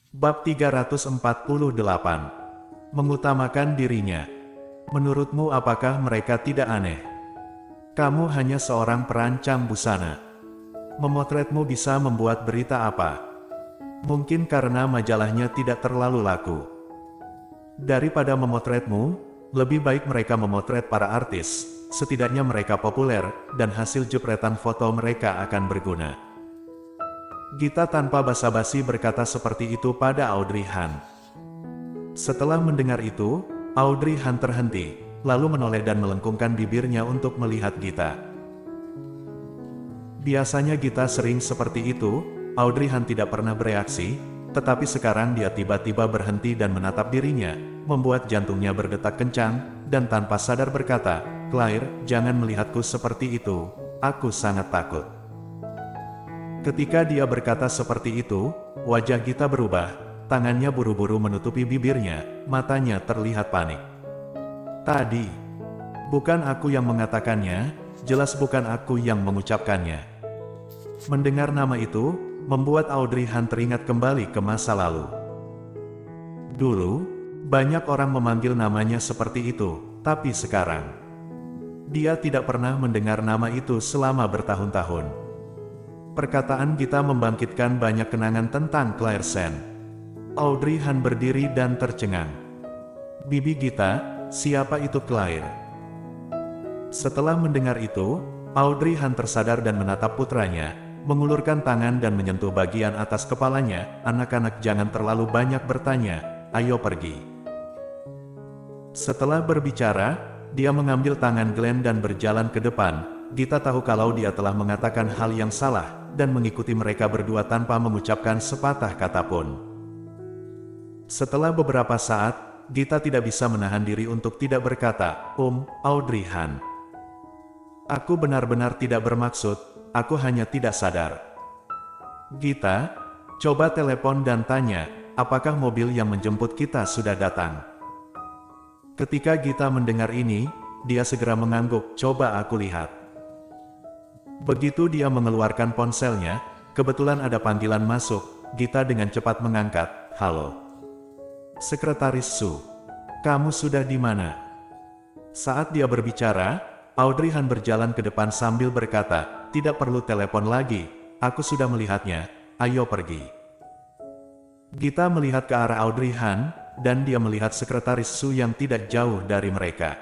Bab 348. Mengutamakan dirinya. Menurutmu apakah mereka tidak aneh? Kamu hanya seorang perancang busana. Memotretmu bisa membuat berita apa? Mungkin karena majalahnya tidak terlalu laku. Daripada memotretmu, lebih baik mereka memotret para artis. Setidaknya mereka populer, dan hasil jepretan foto mereka akan berguna. Gita tanpa basa-basi berkata seperti itu pada Audrey Han. Setelah mendengar itu, Audrey Han terhenti, lalu menoleh dan melengkungkan bibirnya untuk melihat Gita. Biasanya Gita sering seperti itu, Audrey Han tidak pernah bereaksi, tetapi sekarang dia tiba-tiba berhenti dan menatap dirinya, membuat jantungnya berdetak kencang, dan tanpa sadar berkata, "Claire, jangan melihatku seperti itu, aku sangat takut." Ketika dia berkata seperti itu, wajah Gita berubah, tangannya buru-buru menutupi bibirnya, matanya terlihat panik. "Tadi, bukan aku yang mengatakannya, jelas bukan aku yang mengucapkannya." Mendengar nama itu, membuat Audrey Han teringat kembali ke masa lalu. Dulu, banyak orang memanggil namanya seperti itu, tapi sekarang, dia tidak pernah mendengar nama itu selama bertahun-tahun. Perkataan Gita membangkitkan banyak kenangan tentang Claire Sen. Audrey Han berdiri dan tercengang. "Bibi Gita, siapa itu Claire?" Setelah mendengar itu, Audrey Han tersadar dan menatap putranya, mengulurkan tangan dan menyentuh bagian atas kepalanya. "Anak-anak, jangan terlalu banyak bertanya, ayo pergi." Setelah berbicara, dia mengambil tangan Glenn dan berjalan ke depan. Gita tahu kalau dia telah mengatakan hal yang salah, dan mengikuti mereka berdua tanpa mengucapkan sepatah kata pun. Setelah beberapa saat, Gita tidak bisa menahan diri untuk tidak berkata, Audrey Han. Aku benar-benar tidak bermaksud, aku hanya tidak sadar." "Gita, coba telepon dan tanya, apakah mobil yang menjemput kita sudah datang?" Ketika Gita mendengar ini, dia segera mengangguk, "Coba aku lihat." Begitu dia mengeluarkan ponselnya, kebetulan ada panggilan masuk. Gita dengan cepat mengangkat, "Halo. Sekretaris Su. Kamu sudah di mana?" Saat dia berbicara, Audrey Han berjalan ke depan sambil berkata, "Tidak perlu telepon lagi, aku sudah melihatnya, ayo pergi." Gita melihat ke arah Audrey Han, dan dia melihat sekretaris Su yang tidak jauh dari mereka.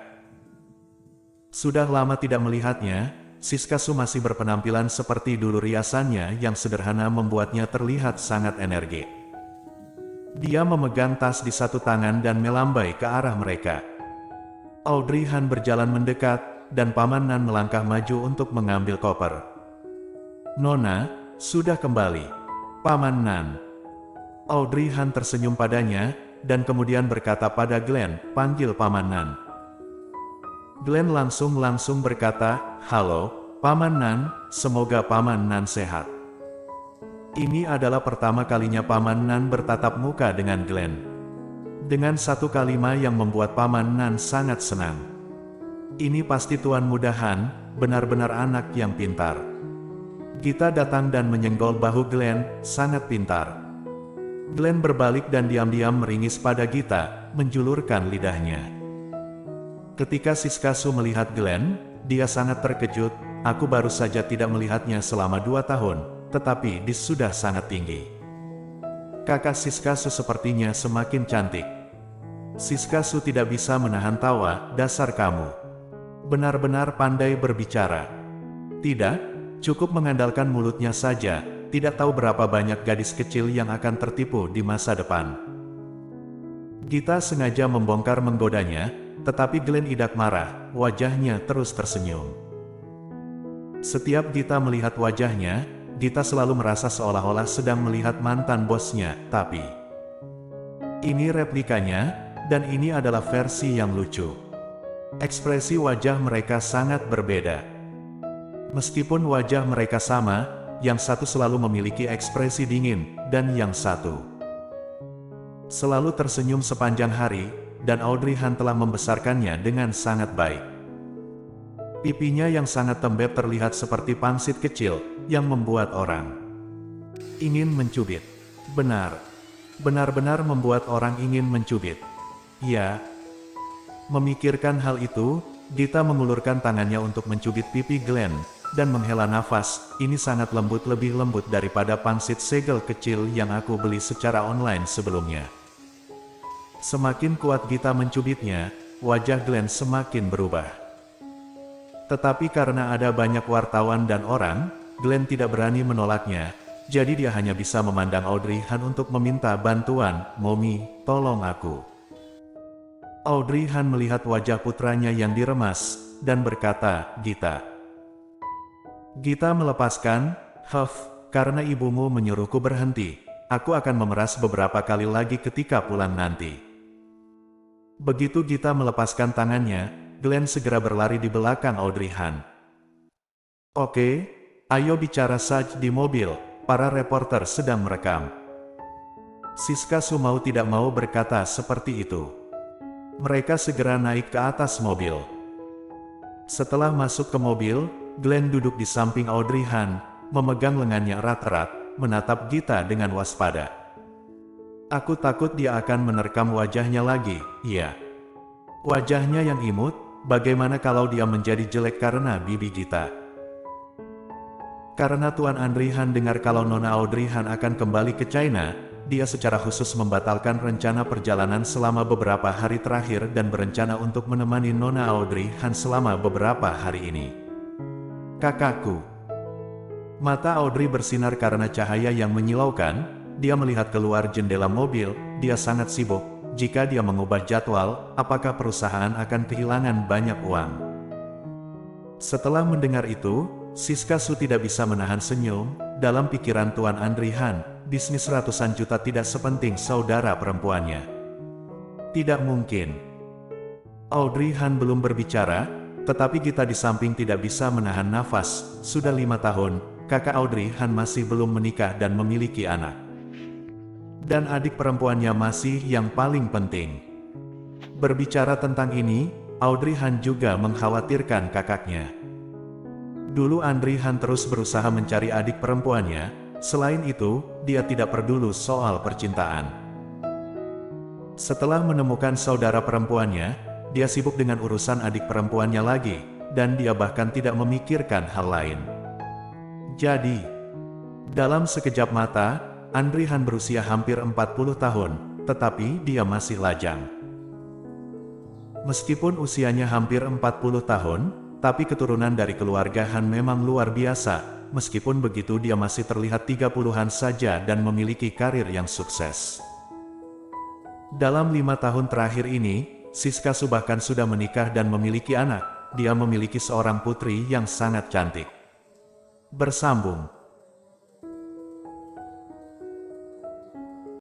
Sudah lama tidak melihatnya, Siska Su masih berpenampilan seperti dulu. Riasannya yang sederhana membuatnya terlihat sangat energik. Dia memegang tas di satu tangan dan melambai ke arah mereka. Audrey Han berjalan mendekat, dan Paman Nan melangkah maju untuk mengambil koper. "Nona, sudah kembali, Paman Nan." Audrey Han tersenyum padanya, dan kemudian berkata pada Glenn, "Panggil Paman Nan." Glenn langsung berkata, "Halo, Paman Nan, semoga Paman Nan sehat." Ini adalah pertama kalinya Paman Nan bertatap muka dengan Glenn. Dengan satu kalimat yang membuat Paman Nan sangat senang. Ini pasti Tuan Muda Han, benar-benar anak yang pintar. Gita datang dan menyenggol bahu Glenn, sangat pintar. Glenn berbalik dan diam-diam meringis pada Gita, menjulurkan lidahnya. Ketika Siska Su melihat Glenn, dia sangat terkejut. "Aku baru saja tidak melihatnya selama 2 tahun, tetapi dia sudah sangat tinggi." Kakak Siska Su sepertinya semakin cantik. Siska Su tidak bisa menahan tawa, "Dasar kamu. Benar-benar pandai berbicara. Tidak, cukup mengandalkan mulutnya saja, tidak tahu berapa banyak gadis kecil yang akan tertipu di masa depan." Gita sengaja membongkar menggodanya, tetapi Glenn tidak marah, wajahnya terus tersenyum. Setiap Gita melihat wajahnya, Gita selalu merasa seolah-olah sedang melihat mantan bosnya, tapi ini replikanya, dan ini adalah versi yang lucu. Ekspresi wajah mereka sangat berbeda. Meskipun wajah mereka sama, yang satu selalu memiliki ekspresi dingin, dan yang satu selalu tersenyum sepanjang hari, dan Audrey Han telah membesarkannya dengan sangat baik. Pipinya yang sangat tembem terlihat seperti pangsit kecil, yang membuat orang ingin mencubit. Benar. Benar-benar membuat orang ingin mencubit. Ya, memikirkan hal itu, Gita mengulurkan tangannya untuk mencubit pipi Glenn, dan menghela nafas. Ini sangat lembut, lebih lembut daripada pangsit segel kecil yang aku beli secara online sebelumnya. Semakin kuat Gita mencubitnya, wajah Glenn semakin berubah. Tetapi karena ada banyak wartawan dan orang, Glenn tidak berani menolaknya, jadi dia hanya bisa memandang Audrey Han untuk meminta bantuan. "Mommy, tolong aku." Audrey Han melihat wajah putranya yang diremas, dan berkata, "Gita." Gita melepaskan, karena ibumu menyuruhku berhenti. Aku akan memeras beberapa kali lagi ketika pulang nanti." Begitu Gita melepaskan tangannya, Glenn segera berlari di belakang Audrey Han. "Oke, ayo bicara saja di mobil, para reporter sedang merekam." Siska Su mau tidak mau berkata seperti itu. Mereka segera naik ke atas mobil. Setelah masuk ke mobil, Glenn duduk di samping Audrey Han, memegang lengannya erat-erat, menatap Gita dengan waspada. "Aku takut dia akan menerkam wajahnya lagi." "Iya. Wajahnya yang imut, bagaimana kalau dia menjadi jelek karena bibi Gita?" Karena Tuan Audrey Han dengar kalau Nona Audrey Han akan kembali ke China, dia secara khusus membatalkan rencana perjalanan selama beberapa hari terakhir dan berencana untuk menemani Nona Audrey Han selama beberapa hari ini. "Kakakku." Mata Audrey bersinar karena cahaya yang menyilaukan. Dia melihat keluar jendela mobil. Dia sangat sibuk. Jika dia mengubah jadwal, apakah perusahaan akan kehilangan banyak uang? Setelah mendengar itu, Siska Su tidak bisa menahan senyum. Dalam pikiran Tuan Audrey Han, bisnis ratusan juta tidak sepenting saudara perempuannya. Tidak mungkin. Audrey Han belum berbicara, tetapi Gita di samping tidak bisa menahan nafas. Sudah 5 tahun, kakak Audrey Han masih belum menikah dan memiliki anak. Dan adik perempuannya masih yang paling penting. Berbicara tentang ini, Audrey Han juga mengkhawatirkan kakaknya. Dulu Audrey Han terus berusaha mencari adik perempuannya. Selain itu, dia tidak peduli soal percintaan. Setelah menemukan saudara perempuannya, dia sibuk dengan urusan adik perempuannya lagi, dan dia bahkan tidak memikirkan hal lain. Jadi, dalam sekejap mata, Audrey Han berusia hampir 40 tahun, tetapi dia masih lajang. Meskipun usianya hampir 40 tahun, tapi keturunan dari keluarga Han memang luar biasa. Meskipun begitu dia masih terlihat 30-an saja dan memiliki karir yang sukses. Dalam 5 tahun terakhir ini, Siska Su bahkan sudah menikah dan memiliki anak. Dia memiliki seorang putri yang sangat cantik. Bersambung.